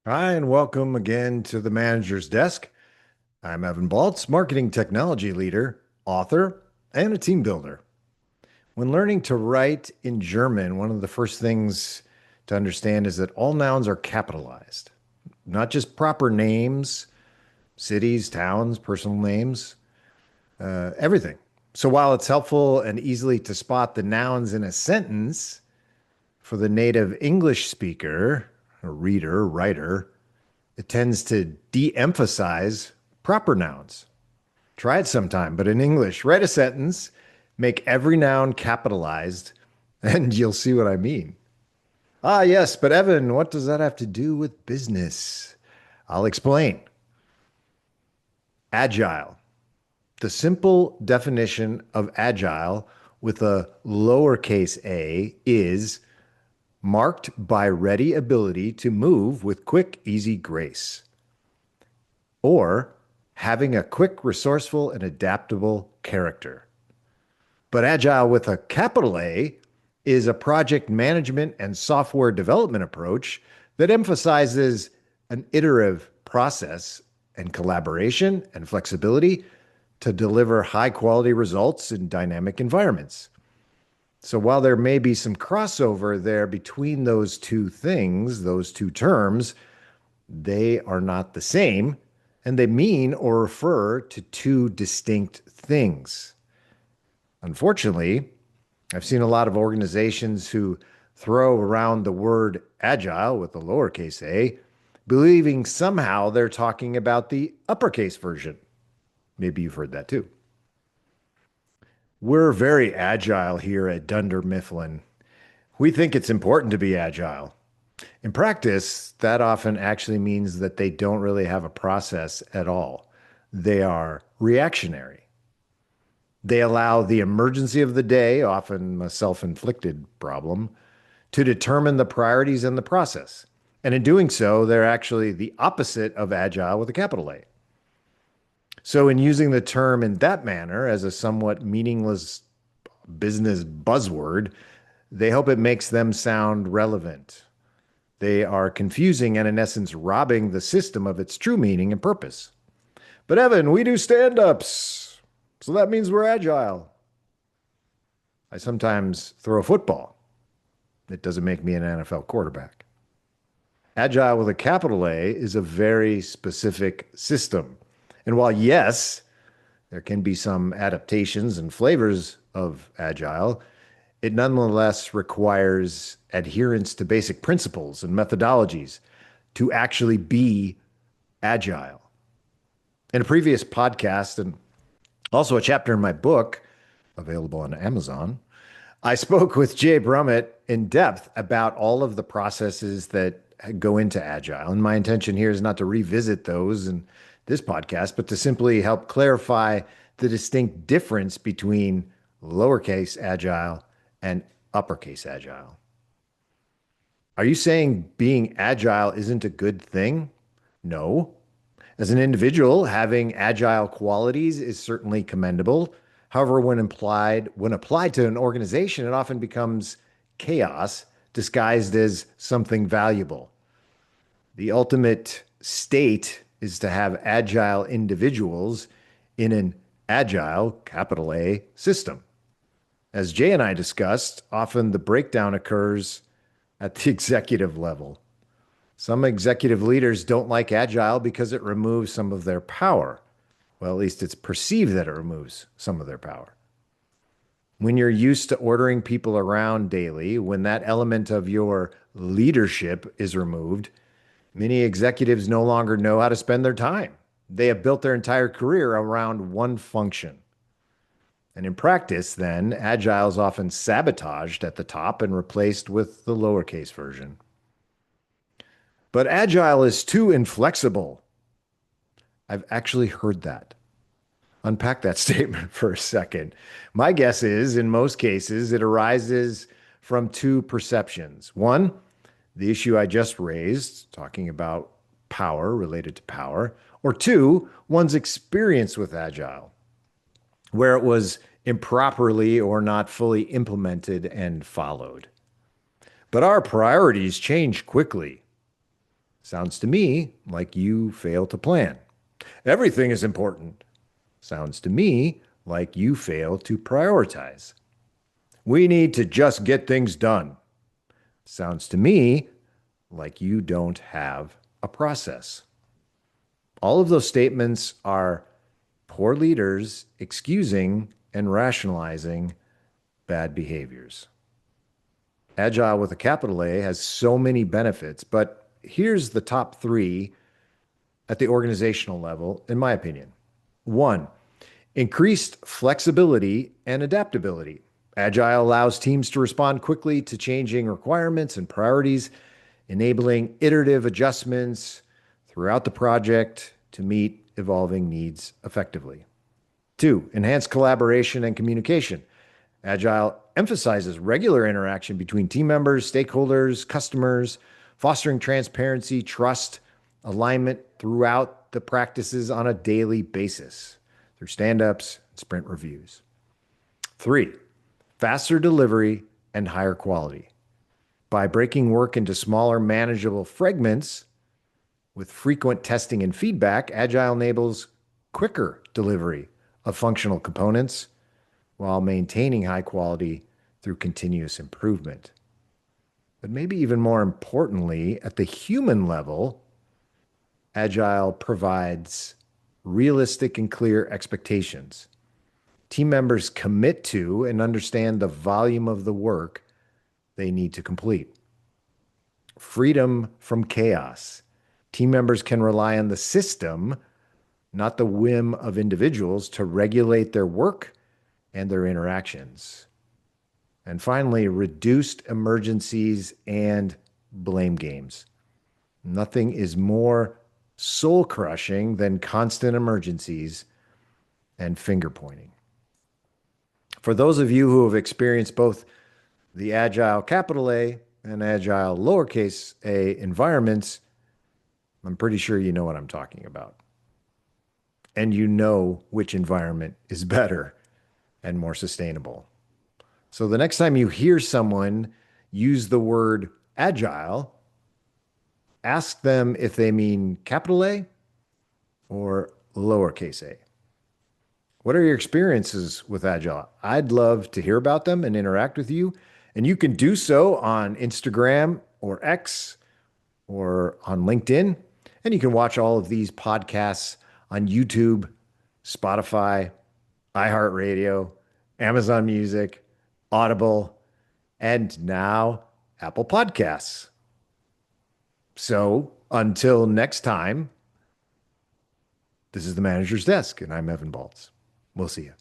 Hi, and welcome again to the Manager's Desk. I'm Evan Baltz, marketing technology leader, author, and a team builder. When learning to write in German, one of the first things to understand is that all nouns are capitalized, not just proper names, cities, towns, personal names, everything. So while it's helpful and easily to spot the nouns in a sentence, for the native English speaker, a reader, writer, it tends to de emphasize proper nouns. Try it sometime, but in English, write a sentence, make every noun capitalized, and you'll see what I mean. Ah, yes, but Evan, what does that have to do with business? I'll explain. Agile. The simple definition of agile with a lowercase a is marked by ready ability to move with quick, easy grace, or having a quick, resourceful, and adaptable character. But Agile with a capital A is a project management and software development approach that emphasizes an iterative process and collaboration and flexibility to deliver high quality results in dynamic environments. So while there may be some crossover there between those two things, those two terms, they are not the same, and they mean or refer to two distinct things. Unfortunately, I've seen a lot of organizations who throw around the word agile with the lowercase a, believing somehow they're talking about the uppercase version. Maybe you've heard that too. We're very agile here at Dunder Mifflin. We think it's important to be agile. In practice, that often actually means that they don't really have a process at all. They are reactionary. They allow the emergency of the day, often a self inflicted problem, to determine the priorities and the process. And in doing so, they're actually the opposite of agile with a capital A. So, in using the term in that manner as a somewhat meaningless business buzzword, they hope it makes them sound relevant. They are confusing and, in essence, robbing the system of its true meaning and purpose. But, Evan, we do stand ups. So that means we're agile. I sometimes throw a football. It doesn't make me an NFL quarterback. Agile with a capital A is a very specific system. And while, yes, there can be some adaptations and flavors of agile, it nonetheless requires adherence to basic principles and methodologies to actually be agile. In a previous podcast and also a chapter in my book, available on Amazon, I spoke with Jay Brummett in depth about all of the processes that go into Agile. And my intention here is not to revisit those in this podcast, but to simply help clarify the distinct difference between lowercase Agile and uppercase Agile. Are you saying being agile isn't a good thing? No. As an individual, having agile qualities is certainly commendable. However, when applied to an organization, it often becomes chaos disguised as something valuable. The ultimate state is to have agile individuals in an agile, capital A, system. As Jay and I discussed, often the breakdown occurs at the executive level. Some executive leaders don't like agile because it removes some of their power. Well, at least it's perceived that it removes some of their power. When you're used to ordering people around daily, when that element of your leadership is removed, many executives no longer know how to spend their time. They have built their entire career around one function. And in practice, then, agile is often sabotaged at the top and replaced with the lowercase version. But agile is too inflexible. I've actually heard that. Unpack that statement for a second. My guess is, in most cases, it arises from two perceptions. One, the issue I just raised, talking about power, related to power. Or two, one's experience with agile, where it was improperly or not fully implemented and followed. But our priorities change quickly. Sounds to me like you fail to plan. Everything is important. Sounds to me like you fail to prioritize. We need to just get things done. Sounds to me like you don't have a process. All of those statements are poor leaders excusing and rationalizing bad behaviors. Agile with a capital A has so many benefits, but here's the top three at the organizational level, in my opinion. One, increased flexibility and adaptability. Agile allows teams to respond quickly to changing requirements and priorities, enabling iterative adjustments throughout the project to meet evolving needs effectively. Two, enhanced collaboration and communication. Agile emphasizes regular interaction between team members, stakeholders, customers, fostering transparency, trust, alignment throughout the practices on a daily basis through stand-ups and sprint reviews. Three, faster delivery and higher quality. By breaking work into smaller, manageable fragments with frequent testing and feedback, Agile enables quicker delivery of functional components while maintaining high quality through continuous improvement. But maybe even more importantly, at the human level, Agile provides realistic and clear expectations. Team members commit to and understand the volume of the work they need to complete. Freedom from chaos. Team members can rely on the system, not the whim of individuals, to regulate their work and their interactions. And finally, reduced emergencies and blame games. Nothing is more soul-crushing than constant emergencies and finger pointing. For those of you who have experienced both the Agile capital A and Agile lowercase a environments, I'm pretty sure you know what I'm talking about. And you know which environment is better and more sustainable. So the next time you hear someone use the word agile, ask them if they mean capital A or lowercase a. What are your experiences with Agile? I'd love to hear about them and interact with you. And you can do so on Instagram or X or on LinkedIn. And you can watch all of these podcasts on YouTube, Spotify, iHeartRadio, Amazon Music, Audible, and now Apple Podcasts. So until next time, this is the Manager's Desk, and I'm Evan Baltz. We'll see you.